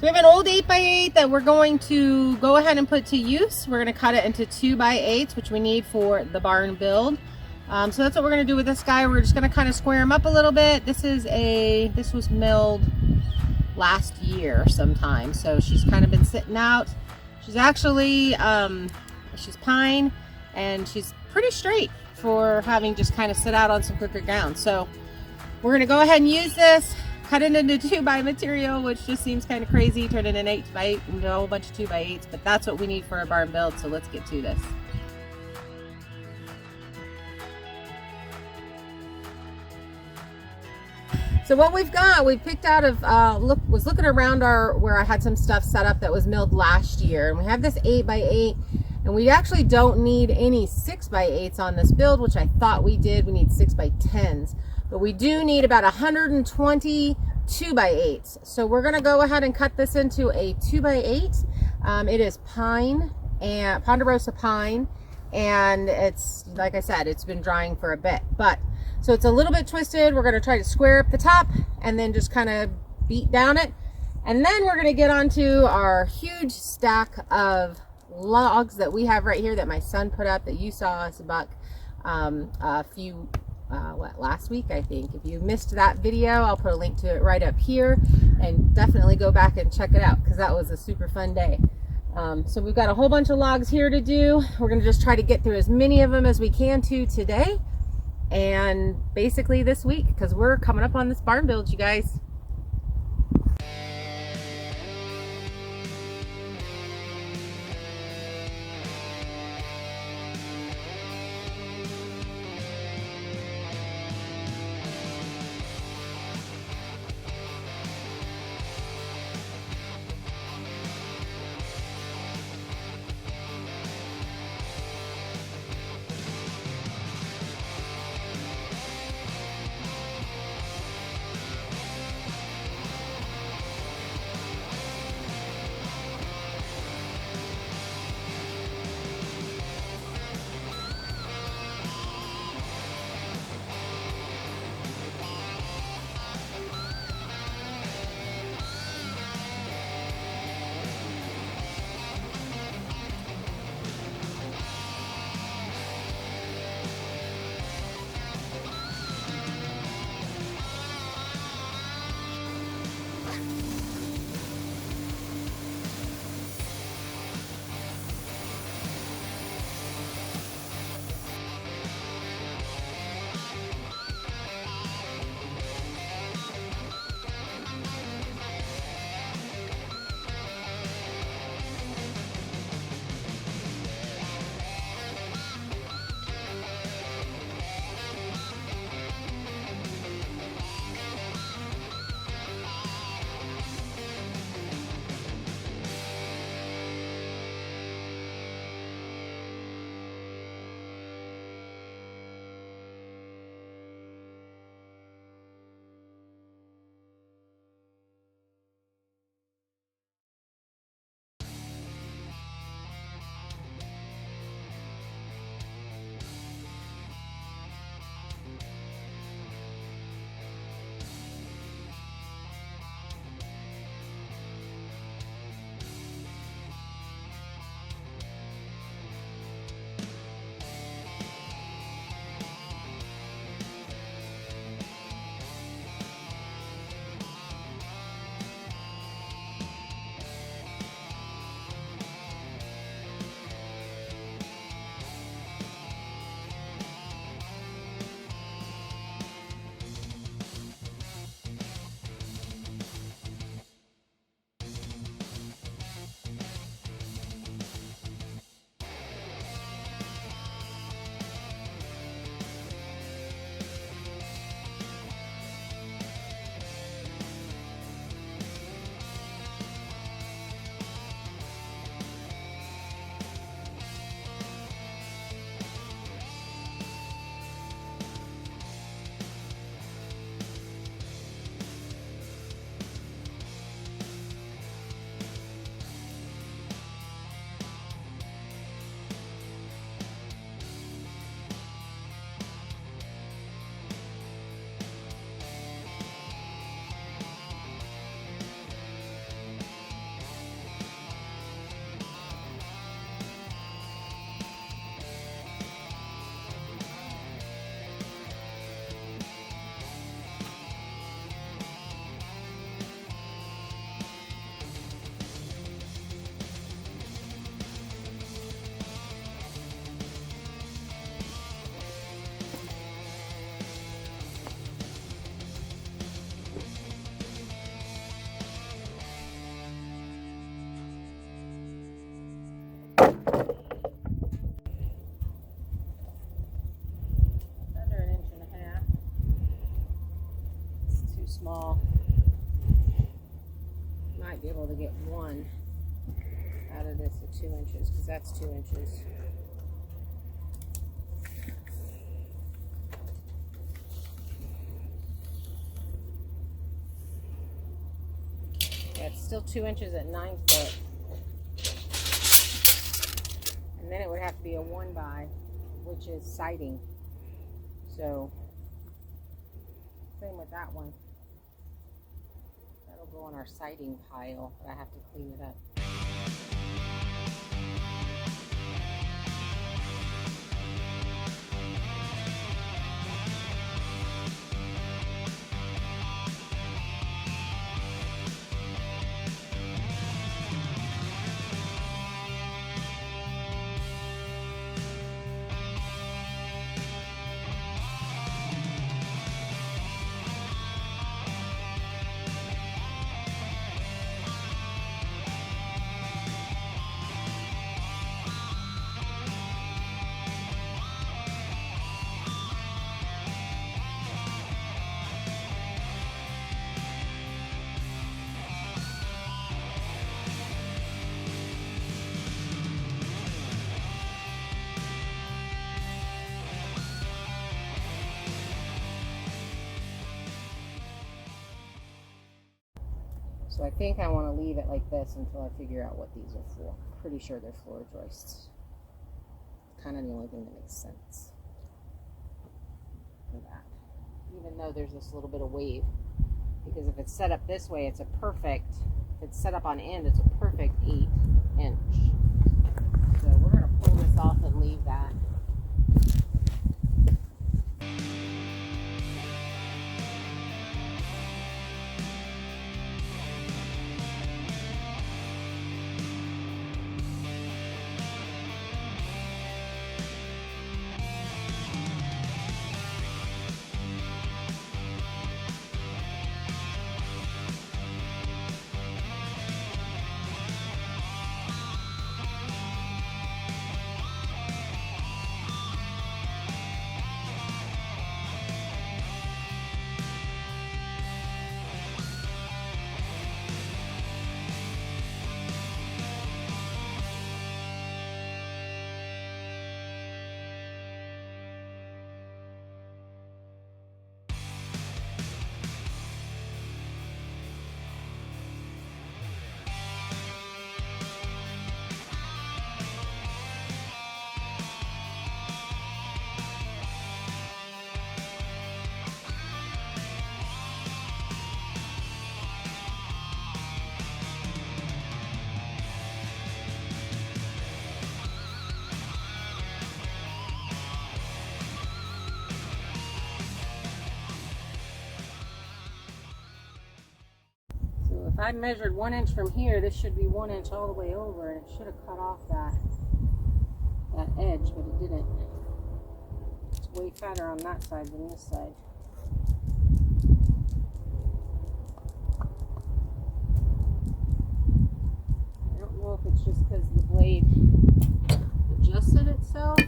we have an old 8x8 that we're going to go ahead and put to use. We're going to cut it into 2x8s, which we need for the barn build. So that's what we're going to do with this guy. We're just going to kind of square him up a little bit. This was milled last year sometime, so she's kind of been sitting out. She's actually she's pine, and she's pretty straight for having just kind of sit out on some crooked ground. So we're going to go ahead and use this, cut it into 2x material, which just seems kind of crazy, turn it in 8x8 into a whole bunch of 2x8s, but that's what we need for a barn build. So let's get to this. So what we've got, we picked out of, was looking around where I had some stuff set up that was milled last year. And we have this 8x8, and we actually don't need any 6x8s on this build, which I thought we did. We need 6x10s, but we do need about 120 2x8s. So we're gonna go ahead and cut this into a 2x8. It is pine, and ponderosa pine, and it's, like I said, it's been drying for a bit, but so it's a little bit twisted. We're going to try to square up the top and then just kind of beat down it. And then we're going to get onto our huge stack of logs that we have right here that my son put up, that you saw us about last week, I think. If you missed that video, I'll put a link to it right up here, and definitely go back and check it out, because that was a super fun day. So we've got a whole bunch of logs here to do. We're going to just try to get through as many of them as we can today. And basically this week, because we're coming up on this barn build, you guys. small. Might be able to get one out of this at 2 inches, because that's 2 inches. Yeah, it's still 2 inches at 9 foot. And then it would have to be a 1x, which is siding. So, same with that one. That'll go on our siding pile, but I have to clean it up. So I think I want to leave it like this until I figure out what these are for. Pretty sure they're floor joists. Kind of the only thing that makes sense for that. Even though there's this little bit of wave. Because if it's set up this way, it's a perfect, if it's set up on end, it's a perfect 8 inch. So we're going to pull this off and leave that. If I measured 1 inch from here, this should be 1 inch all the way over, and it should have cut off that edge, but it didn't. It's way fatter on that side than this side. I don't know if it's just because the blade adjusted itself.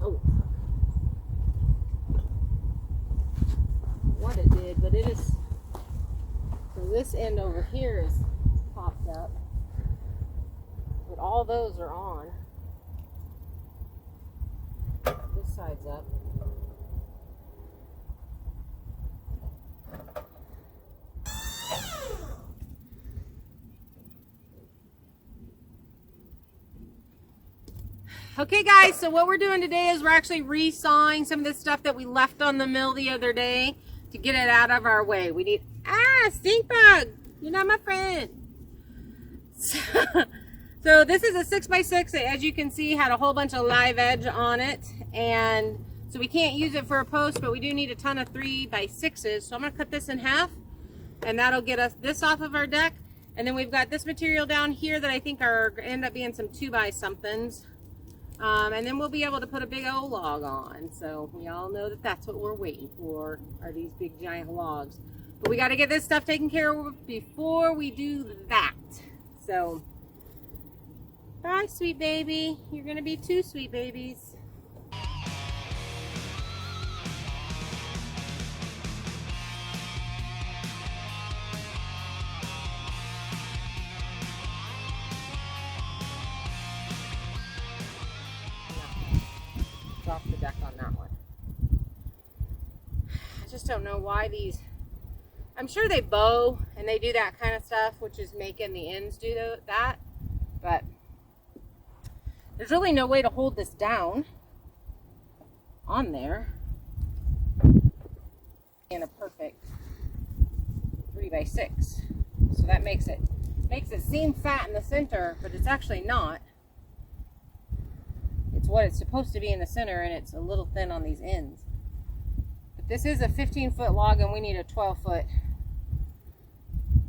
Oh. What it did, but it is. So this end over here is popped up, but all those are on. This side's up. Okay guys, so what we're doing today is we're actually resawing some of the stuff that we left on the mill the other day to get it out of our way. We need, stink bug, you're not my friend. So this is a 6x6 that, as you can see, had a whole bunch of live edge on it, and so we can't use it for a post, but we do need a ton of 3x6s. So I'm going to cut this in half, and that'll get us this off of our deck. And then we've got this material down here that I think are end up being some 2x-somethings. And then we'll be able to put a big old log on. So we all know that that's what we're waiting for, are these big giant logs. But we got to get this stuff taken care of before we do that. So, bye, sweet baby. You're going to be 2 sweet babies. off the deck on that one. I just don't know why these, I'm sure they bow and they do that kind of stuff, which is making the ends do that, but there's really no way to hold this down on there in a perfect 3x6. So that makes it seem fat in the center, but it's actually not. It's what it's supposed to be in the center, and it's a little thin on these ends. But this is a 15-foot log, and we need a 12-foot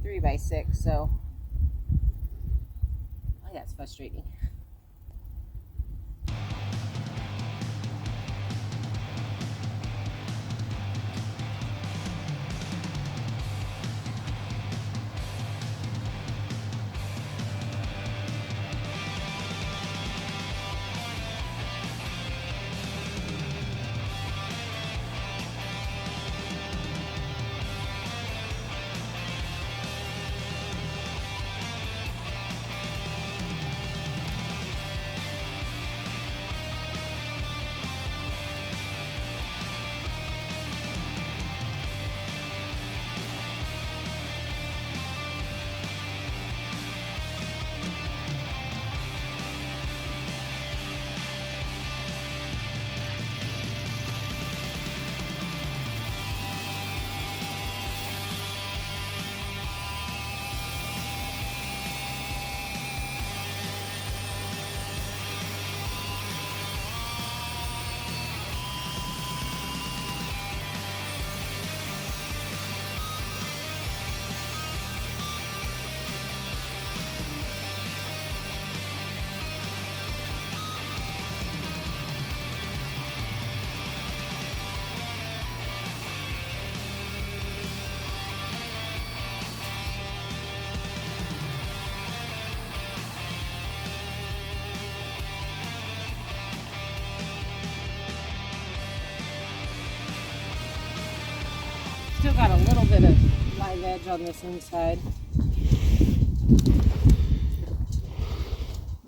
3x6, so oh, that's frustrating. Still got a little bit of live edge on this inside.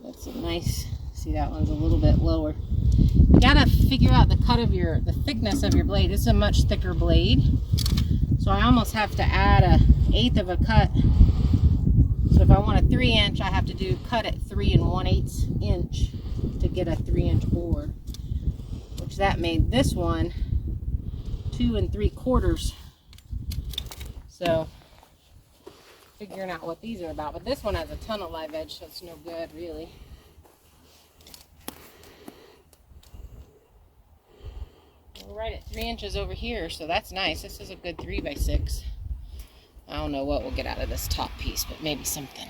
That's a nice, see that one's a little bit lower. You gotta figure out the the thickness of your blade. This is a much thicker blade. So I almost have to add a 1/8 of a cut. So if I want a 3-inch, I have to cut at 3 1/8 inch to get a 3-inch board. Which that made this one 2 3/4. So, figuring out what these are about. But this one has a ton of live edge, so it's no good, really. We're right at 3 inches over here, so that's nice. This is a good 3x6. I don't know what we'll get out of this top piece, but maybe something.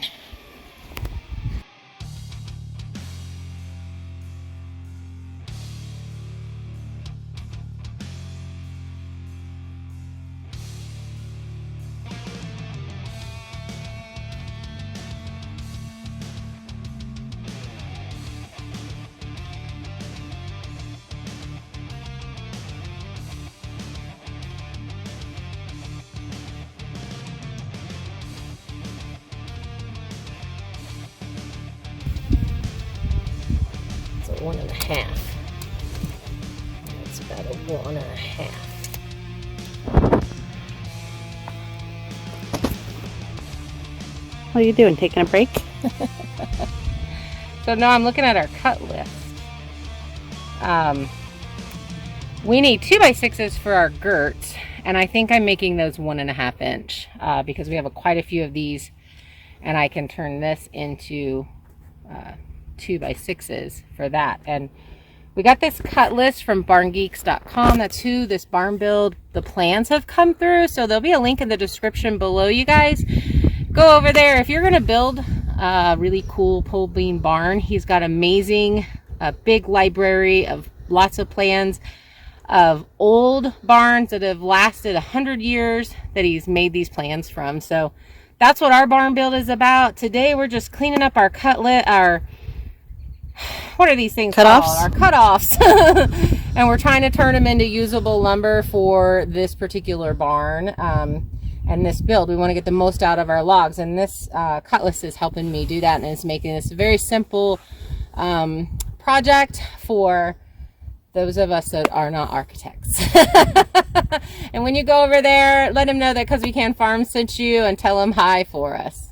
It's a 1 1/2. That's about a 1 1/2. What are you doing? Taking a break? So now I'm looking at our cut list. We need 2x6s for our girts, and I think I'm making those 1 1/2 inch because we have quite a few of these, and I can turn this into 2x6s for that. And we got this cut list from barngeeks.com. That's who this barn build, the plans have come through. So there'll be a link in the description below, you guys. Go over there. If you're going to build a really cool pole beam barn, he's got amazing, big library of lots of plans of old barns that have lasted 100 years that he's made these plans from. So that's what our barn build is about. Today we're just cleaning up our what are these things called? Our cutoffs. And we're trying to turn them into usable lumber for this particular barn. And this build, we want to get the most out of our logs, and this cutlass is helping me do that, and it's making this a very simple project for those of us that are not architects. And when you go over there, let them know that Because We Can Farm sent you and tell them hi for us.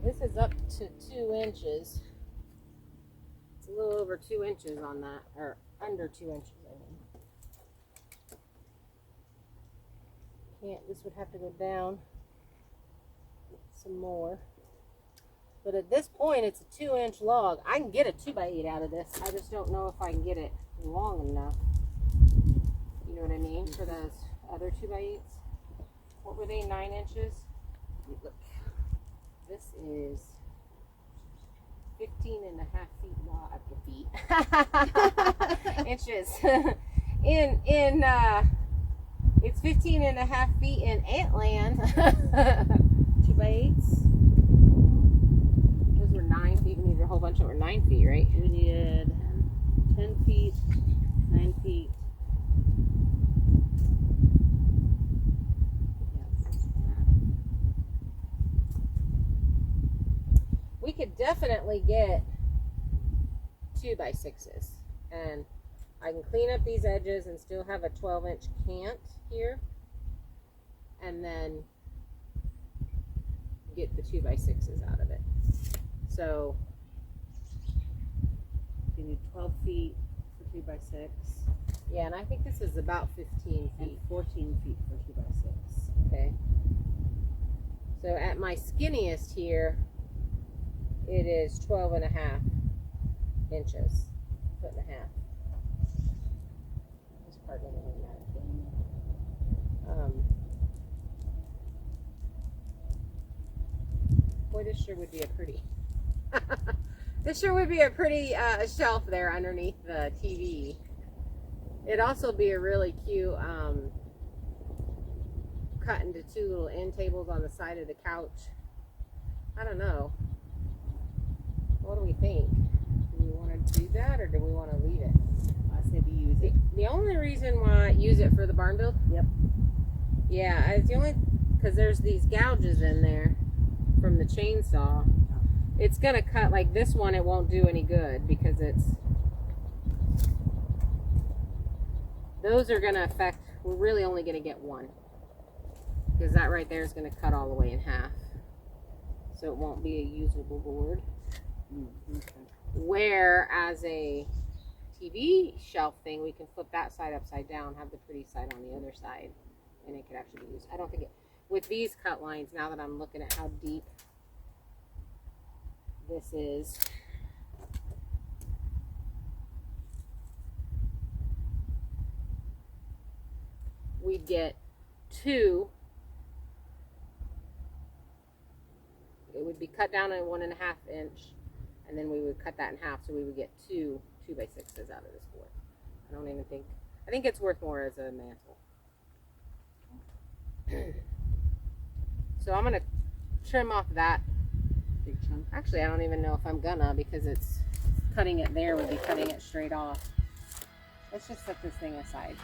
This is up to 2 inches. It's a little over 2 inches on that, or under 2 inches, I mean. This would have to go down some more. But at this point, it's a 2-inch log. I can get a 2x8 out of this. I just don't know if I can get it long enough. You know what I mean? For those other 2x8s. What were they, 9 inches? Look. This is 15 and a half feet inches. It's 15 and a half feet in Antland. 2x8s. Those were 9 feet. We needed a whole bunch that were 9 feet, right? We needed 10 feet, 9 feet. We could definitely get 2x6s, and I can clean up these edges and still have a 12-inch cant here, and then get the 2x6s out of it. So You need 12 feet for 2x6. yeah, and I think this is about 15 feet. And 14 feet for 2x6. Okay. So at my skinniest here, it is 12 and a half inches. Foot and a half. This part doesn't really matter. Boy, this sure would be a pretty this sure would be a pretty shelf there underneath the TV. It'd also be a really cute cut into 2 little end tables on the side of the couch. I don't know. What do we think? Do we want to do that, or do we want to leave it? I say we use it. The only reason why I use it for the barn build? Yep. Yeah, it's the only, because there's these gouges in there from the chainsaw. It's going to cut, like this one, it won't do any good because those are going to affect, we're really only going to get one. Because that right there is going to cut all the way in half. So it won't be a usable board. Okay. Where as a TV shelf thing, we can flip that side upside down, have the pretty side on the other side, and it could actually be used. I don't think it, with these cut lines, now that I'm looking at how deep this is, we'd get 2. It would be cut down at 1.5 inch, and then we would cut that in half, so we would get 2 2x6s out of this board. I don't even think, I think it's worth more as a mantle. So I'm gonna trim off that Big chunk. Actually, I don't even know if I'm gonna, because it's cutting it there would be cutting it straight off. Let's just set this thing aside.